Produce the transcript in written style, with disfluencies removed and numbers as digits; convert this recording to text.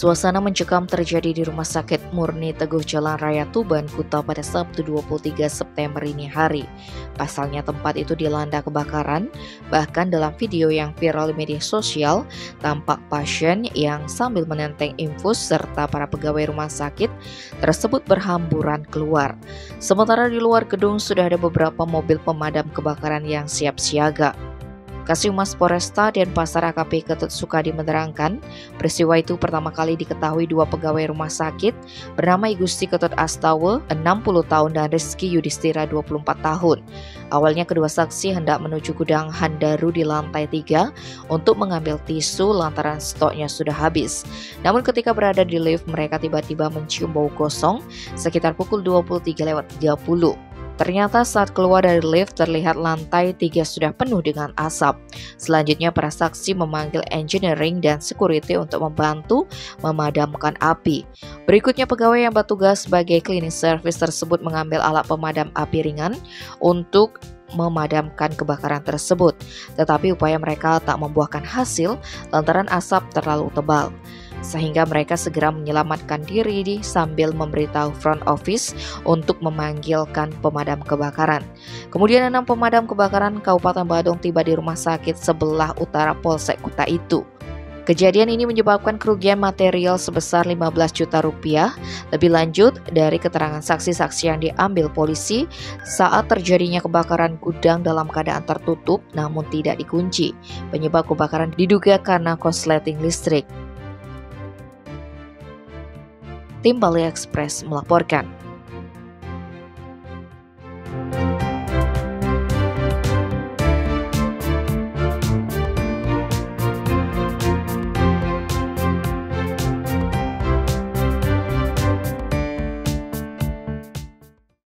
Suasana mencekam terjadi di Rumah Sakit Murni Teguh Jalan Raya Tuban, Kuta pada Sabtu 23 September ini hari. Pasalnya tempat itu dilanda kebakaran, bahkan dalam video yang viral di media sosial, tampak pasien yang sambil menenteng infus serta para pegawai rumah sakit tersebut berhamburan keluar. Sementara di luar gedung sudah ada beberapa mobil pemadam kebakaran yang siap siaga. Kasihumas Poresta Denpasar AKP Ketut Sukadi menerangkan, peristiwa itu pertama kali diketahui dua pegawai rumah sakit bernama Igusti Ketut Astawa 60 tahun dan Rizky Yudhistira 24 tahun. Awalnya kedua saksi hendak menuju gudang Handaru di lantai 3 untuk mengambil tisu lantaran stoknya sudah habis. Namun ketika berada di lift mereka tiba-tiba mencium bau gosong sekitar pukul 23.30. Ternyata saat keluar dari lift terlihat lantai 3 sudah penuh dengan asap. Selanjutnya para saksi memanggil engineering dan security untuk membantu memadamkan api. Berikutnya pegawai yang bertugas sebagai cleaning service tersebut mengambil alat pemadam api ringan untuk memadamkan kebakaran tersebut. Tetapi upaya mereka tak membuahkan hasil lantaran asap terlalu tebal. Sehingga mereka segera menyelamatkan diri sambil memberitahu front office untuk memanggilkan pemadam kebakaran. Kemudian 6 pemadam kebakaran Kabupaten Badung tiba di rumah sakit sebelah utara Polsek Kuta itu. Kejadian ini menyebabkan kerugian material sebesar 15 juta rupiah. Lebih lanjut, dari keterangan saksi-saksi yang diambil polisi, saat terjadinya kebakaran gudang dalam keadaan tertutup namun tidak dikunci. Penyebab kebakaran diduga karena korsleting listrik. Tim Bali Express melaporkan.